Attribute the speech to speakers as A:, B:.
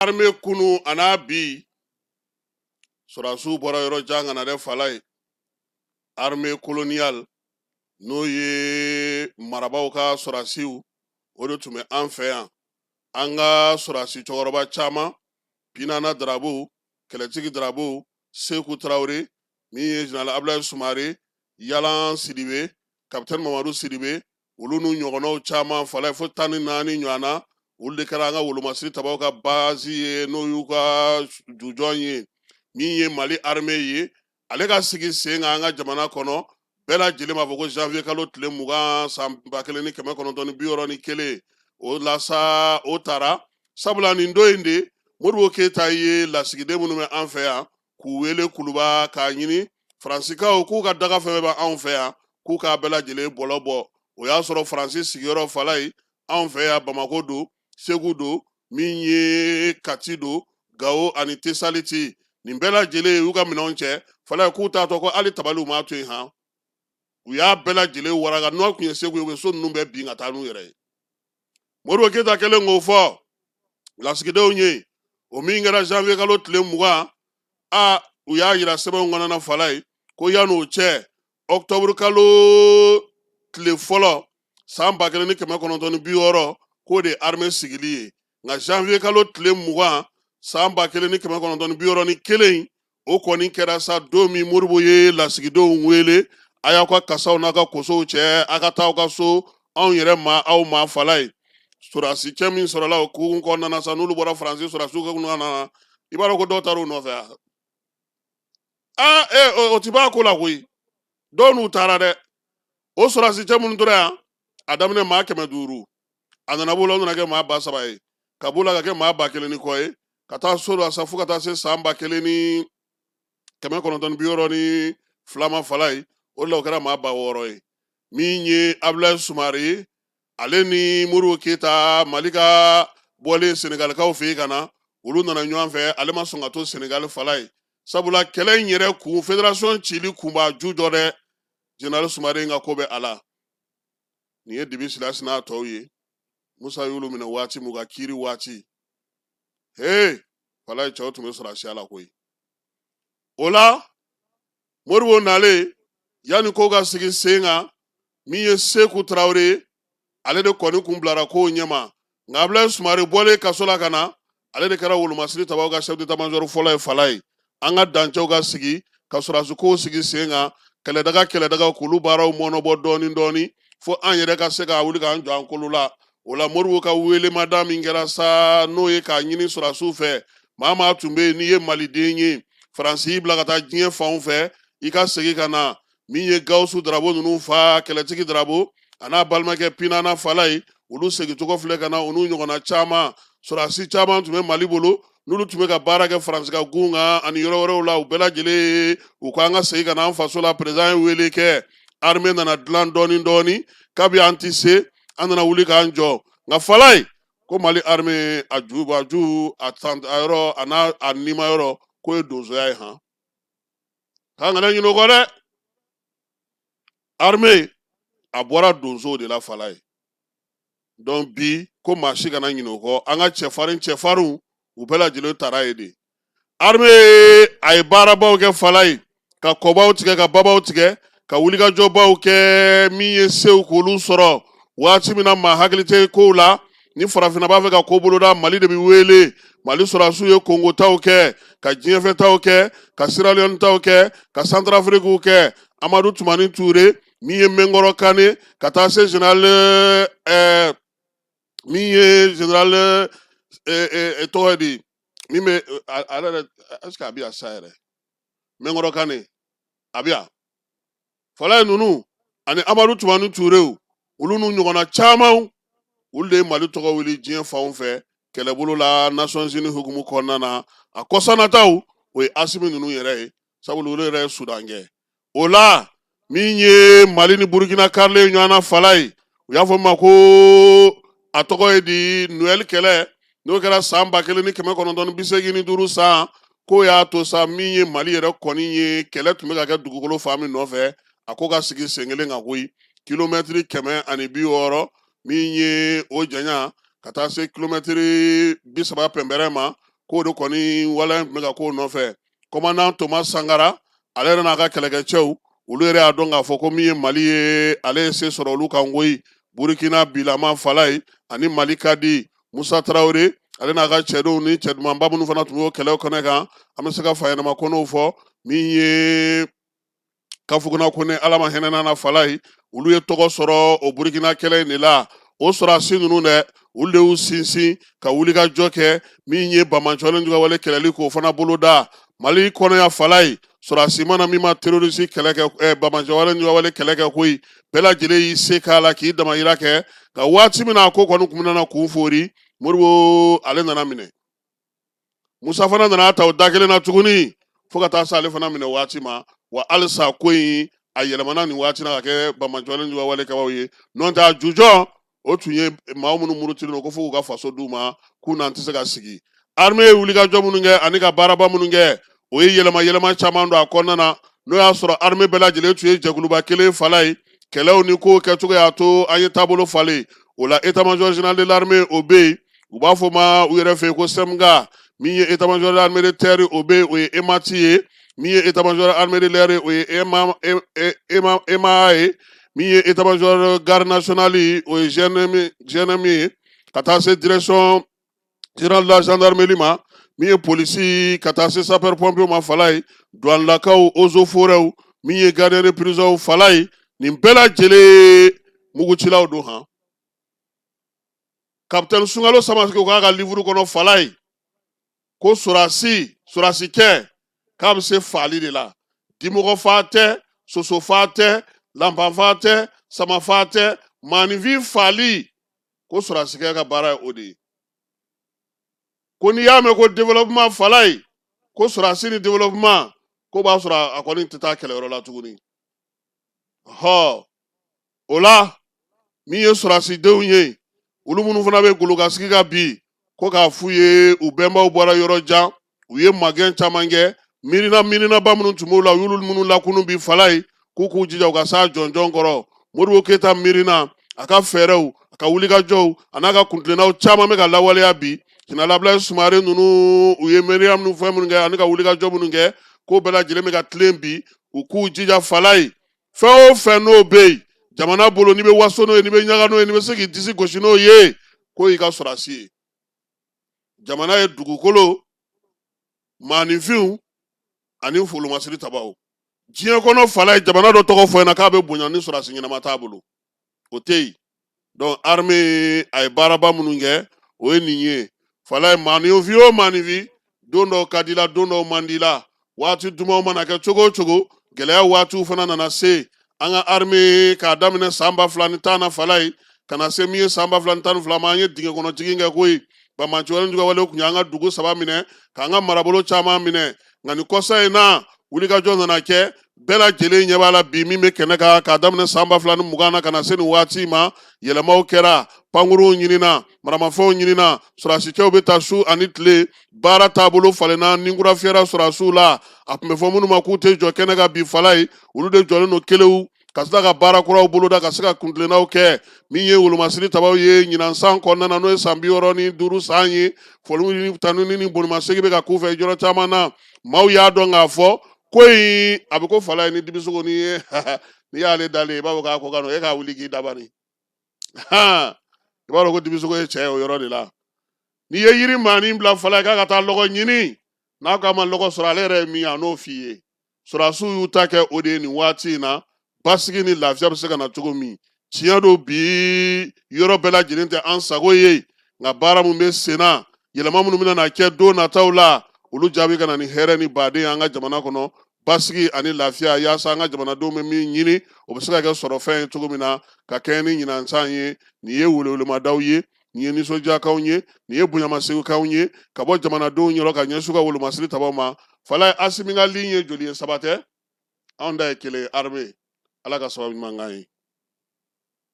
A: armée kunu ana bi sɔrɔdasiw bɔra yɔrɔ jan ka na dɛ fala ye armée coloniale n'o ye marabaw ka sɔrɔdasiw o de tun bɛ an fɛ yan an ka sɔrɔdasi cɛkɔrɔba caman Pinana Darabo kɛlɛtigi Darabo Seku Tarawele min ye général Abdoulaye Sumare Yalan Sidibe capitaine Mamadu Sidibe olu n'u ɲɔgɔnnaw caman fala ye fo 14 ɲɔgɔnna olu de kɛra an ka wolomasiri tabaw ka base ye n'o y'u ka jujɔn ye min ye Mali armée ye ale ka sigi sen kan an ka jamana kɔnɔ bɛɛ lajɛlen b'a fɔ ko janvier kalo tile 20 san 1961 o la sa o taara sabula nin don in de Modibo Keyita ye lasigiden minnu bɛ an fɛ yan k'u wele kuluba k'a ɲini Faransikaw k'u ka daga fɛn bɛ anw fɛ yan k'u k'a bɛɛ lajɛlen bɔlɔ bɔ o y'a sɔrɔ Faransi sigiyɔrɔ fala ye anw fɛ yan Bamako don Segu don min ye Kati don Gao ani Tesaliti nin bɛɛ lajɛlen y'u ka minɛnw cɛ fala ye k'u t'a tɔ ko hali tabaliw m'a to yen han u y'a bɛɛ lajɛlen waraka n'o tun ye Segu ye u bɛ so ninnu bɛɛ bin ka taa n'u yɛrɛ ye Modibo Keyita kɛlen k'o fɔ lasigidenw ye o min kɛra janvier kalo tile 20 u y'a yira sɛbɛnw kɔnɔna fala ye ko yan'o cɛ octobre kalo tile fɔlɔ san 1960 k'o de ye armée sigili ye nka janvier kalo tile 20 san 1961 o kɔni kɛra sa don min Modibo ye lasigidenw wele a y'aw ka kasaw n'a ka kosow cɛ a ka taa aw ka so anw yɛrɛ ma aw ma fala ye sɔrɔdasi cɛ min sɔrɔla o kun kɔnɔna sa n'olu bɔra Faransi sɔrɔdasiw ka nana i b'a dɔn ko dɔw taara u nɔfɛ o ti b'a ko la koyi dɔw n'u taara dɛ o sɔrɔdasi cɛ minnu tora yan a daminɛ maa 500 a nana b'o la o nana kɛ maa 3,000 ye ka b'o la ka kɛ maa 1,000 ni kɔ ye ka taa so dɔ sa fo ka taa se san 1962 ma fala ye o de la o kɛra maa 600 ye min ye Abdoulaye Sumare ye ale ni Modibo Keyita Mali ka bɔlen Senegalikaw fɛ yen ka na olu nana ɲɔgɔn fɛ ale ma sɔn ka to Senegal fala ye sabula kɛlɛ in yɛrɛ kun fédération cili kun b'a ju dɔ dɛ général Sumare ka ko bɛ a la nin ye Dibi Silasi n'a tɔw ye Musa y'olu minɛ waati min ka kiiri waati fala ye cɛw tun bɛ sɔrɔdasiya la koyi o la Modibo nalen yanni ko ka sigi sen kan min ye Seku Tarawele ale de kɔni kun bilara kow ɲɛma nka Abdoulaye Sumare bɔlen kaso la ka na ale de kɛra wolomasiri tabaw ka chef d'état-major fɔlɔ ye fala ye an ka dancɛw ka sigi ka sɔrɔdasi kow sigi sen kan kɛlɛdaga k'olu baaraw mɔnɔbɔ dɔɔni dɔɔni fo an yɛrɛ ka se k'a wuli k'an jɔ an kolo la o la Modibo ka welemada min kɛra sa n'o ye k'a ɲini sɔrɔdasiw fɛ maa tun bɛ yen n'i ye Maliden ye Faransi y'i bila ka taa diɲɛ fanw fɛ i ka segin ka na min ye Gawusu Darabo ninnu fa kɛlɛtigi Darabo a n'a balimakɛ Pinana fala ye olu segincogo filɛ ka na u n'u ɲɔgɔnna caman sɔrɔdasi caman tun bɛ Mali bolo n'olu tun bɛ ka baara kɛ Faransi ka gun kan ani yɔrɔ wɛrɛw la u bɛɛ lajɛlen u ko an ka segin ka na an faso la président ye wele kɛ armée nana dilan dɔɔni kabi an ti se an nana wuli k'an jɔ nka fala ye ko Mali armée a ju a yɔrɔ a n'a a nima yɔrɔ k'o ye donsoya ye han k'an kana ɲinɛ o kɔ dɛ armée a bɔra donsow de la fala ye donc bi ko maa si kana ɲinɛ o kɔ an ka cɛfarinw u bɛɛ lajɛlen taara ye de armée a ye baarabaw kɛ fala ye ka kɔbaw tigɛ ka babaw tigɛ ka wulikajɔbaw kɛ min ye sew k'olu sɔrɔ waati min na maa hakili tɛ kow la ni farafinna b'a fɛ ka ko boloda Mali de bi wele Mali sɔrɔdasiw ye Kongo taw kɛ ka diɲɛfɛ taw kɛ ka Sierra Leone taw kɛ ka Centrafrique kɛ Amadu Tumani Ture min ye Menkɔrɔ Kane ka taa se général min ye général tɔgɔ ye di min bɛ est-ce que a bɛ yan sa yɛrɛ Menkɔrɔ Kane a bɛ yan fala ye ninnu ani Amadu Tumani Ture olu n'u ɲɔgɔnna caman olu de ye Mali tɔgɔ wuli diɲɛ fanw fɛ kɛlɛbolo la Nations Unies hukumu kɔnɔna na a kɔsannataw o ye Asimi ninnu yɛrɛ ye sabula olu yɛrɛ ye Sudan kɛ o la min ye Mali ni Burkina karilen ɲɔgɔnna fala ye u y'a fɔ min ma ko a tɔgɔ ye di Noël kɛlɛ n'o kɛra san 1985 san k'o y'a to sa min ye Mali yɛrɛ kɔni ye kɛlɛ tun bɛ ka kɛ dugukolo fan min nɔfɛ a ko ka sigi sen kelen kan koyi kilomɛtiri 160 min ye o janya ka taa se kilomɛtiri 30 pɛnpɛrɛn ma k'o de kɔni wala tun bɛ ka k'o nɔfɛ commandant Thomas Sankara ale yɛrɛ n'a ka kɛlɛkɛcɛw olu yɛrɛ y'a dɔn k'a fɔ ko min ye Mali ye ale ye se sɔrɔ olu kan koyi Burkina bilama Falaye ani Mali ka di Musa Tarawele ale n'a ka cɛdenw ni cɛ dumanba minnu fana tun b'o kɛlɛw kɛnɛ kan an bɛ se ka fayɛlɛma kɔnɔw fɔ min ye Kafuguna Kone Ala ma hinɛ na Falaye olu ye tɔgɔ sɔrɔ o Burkina kɛlɛ in de la o sɔrɔdasi ninnu dɛ olu de y'u sinsin ka wulikajɔ kɛ min ye Bamaɲɔlen Jugawale kɛlɛli k'o fana bolo da Mali kɔnɔya Falaye sɔrɔdasi mana min ma terroriste kɛlɛ kɛ Bamaɲɔlen Jugawale kɛlɛ kɛ koyi bɛɛ lajɛlen y'i se k'a la k'i damayira kɛ nka waati min na a ko kɔni kun bɛna kun fori Modibo ale nana minɛ Musa fana nana ta o da kelen na tuguni fo ka taa se ale fana minɛ waati ma wa halisa ko in a yɛlɛmana nin waati na ka kɛ Bamaɲɔlen Jugawale kabaw ye n'o tɛ a jujɔ o tun ye maa minnu murutilen don ko fo k'u ka faso d'u ma k'u n'an tɛ se ka sigi armée ye wulikajɔ minnu kɛ ani ka baaraba minnu kɛ o ye yɛlɛma caman don a kɔnɔna na n'o y'a sɔrɔ armée bɛɛ lajɛlen tun ye jɛkuluba kelen Falaye kɛlɛw ni kow kɛcogo y'a to an ye taabolo falen o la état-major général de l'armée o bɛ yen u b'a fɔ ma u yɛrɛ fɛ yen ko SEMGA min ye état-major de l'armée de terre o bɛ yen o ye EMAT ye min ye état-major de l'armée de l'air o ye EMA ye min ye état-major garde nationale o ye GNM ye ka taa se direction générale de la gendarmerie ma min ye polisi ka taa se sapeur pompier ma Falaye douanelakaw eaux et forêts min ye gardien de prison Falaye nin bɛɛ lajɛlen mugutilaw don han capitaine Sunkalo Samasigi ko k'a ka livre kɔnɔ Falaye ko sɔrɔdasi kɛ k'a bɛ se faali de la dimɔgɔ fa tɛ soso fa tɛ lanpan fa tɛ sama fa tɛ maanifin faali ko sɔrɔdasi kɛ ka baara ye o de ye ko n'i y'a mɛn ko développement Falaye ko sɔrɔdasi ni développement ko b'a sɔrɔ a kɔni tɛ taa kɛlɛyɔrɔ la tuguni o la min ye sɔrɔdasidenw ye olu minnu fana bɛ golokasigi ka bi ko k'a f'u ye u bɛnbaw bɔra yɔrɔ jan u ye magɛn caman kɛ miirinaba minnu tun b'u la u y'olu minnu lakunu bi Falaye k'u jija u ka s'a jɔnjɔn kɔrɔ Modibo Keyita miirina a ka fɛɛrɛw a ka wulikajɔw a n'a ka kuntilennaw caman bɛ ka lawaleya bi Général Abdoulaye Soumaré ninnu u ye miiriya minnu fɛn minnu kɛ ani ka wulikajɔ minnu kɛ k'o bɛɛ lajɛlen bɛ ka tilen bi u k'u jija Falaye fɛn o fɛn n'o bɛ yen jamana bolo n'i bɛ waso n'o ye n'i bɛ ɲaga n'o ye n'i bɛ se k'i disi gosi n'o ye k'o y'i ka sɔrɔdasi ye jamana ye dugukolo maaninfinw ani folomasiri tabaw diɲɛ kɔnɔ Falaye jamana dɔ tɔgɔ fɔ yen na k'a bɛ bonya ni sɔrɔdasi ɲɛnama t'a bolo o tɛ yen donc armée a ye baaraba minnu kɛ o ye nin ye Falaye maaninfin o maaninfin don dɔw ka di la don dɔw man di la waati dumanw mana kɛ cogo o cogo gɛlɛya waatiw fana nana se an ka armée k'a daminɛ san 2010 na Falaye ka na se min ye san 2012 ma an ye dingɛ kɔnɔ jigin kɛ koyi Bamaɲɔlen Jugawale tun y'an ka dugu 3 minɛ k'an ka marabolo caman minɛ nka nin kɔsa in na wulikajɔ nana kɛ bɛɛ lajɛlen ɲɛ b'a la bi min bɛ kɛnɛ kan k'a daminɛ san 2020 na ka na se nin waati ma yɛlɛmaw kɛra pankuruw ɲinina maramafɛnw ɲinina sɔrɔdasikɛw bɛ taa su ani tile baara taabolo falenna ninkura fiyɛra sɔrɔdasiw la a tun bɛ fɔ minnu ma k'u tɛ jɔ kɛnɛ kan bi Falaye olu de jɔlen don kelew ka tila ka baara kuraw boloda ka se ka kuntilennaw kɛ min ye wolomasiri tabaw ye ɲinan san kɔnɔna na n'o ye san 65 san ye foliw ni tanuni ni bolimasegin bɛ ka k'u fɛ yɔrɔ caman na maaw y'a dɔn k'a fɔ ko in a bɛ ko Falaye ni dibisogo ni ye n'i y'ale dalen i b'a fɔ k'a ko ka nɔgɔn e k'a wuli k'i dabani i b'a dɔn ko dibisogo ye cɛ ye o yɔrɔ de la n'i ye yiri maanin bila Falaye k'a ka taa lɔgɔ ɲini n'a k'a ma lɔgɔ sɔrɔ ale yɛrɛ ye min ye a n'o f'i ye sɔrɔdasiw y'u ta kɛ o de ye nin waati in na basigi ni lafiya bɛ se ka na cogo min tiɲɛ don bi yɔrɔ bɛɛ lajɛlen tɛ an sago ye nka baara min bɛ sen na yɛlɛma minnu bɛna kɛ don nataw la olu jaabi ka na ni hɛrɛ ni baden an ka jamana kɔnɔ basigi ani lafiya yaasa an ka jamanadenw bɛ min ɲini o bɛ se ka kɛ sɔrɔfɛn ye cogo min na ka kɛɲɛ ni ɲinansan ye nin ye welewelemadaw ye nin ye nisɔndiyakanw ye nin ye bonyamasegin ye ka bɔ jamanadenw yɔrɔ ka ɲɛsin u ka wolomasiri tabaw ma Falaye Asimi ka ligne ye joli ye 3 tɛ anw da ye kelen armée ala ka sababu ɲuman k'an ye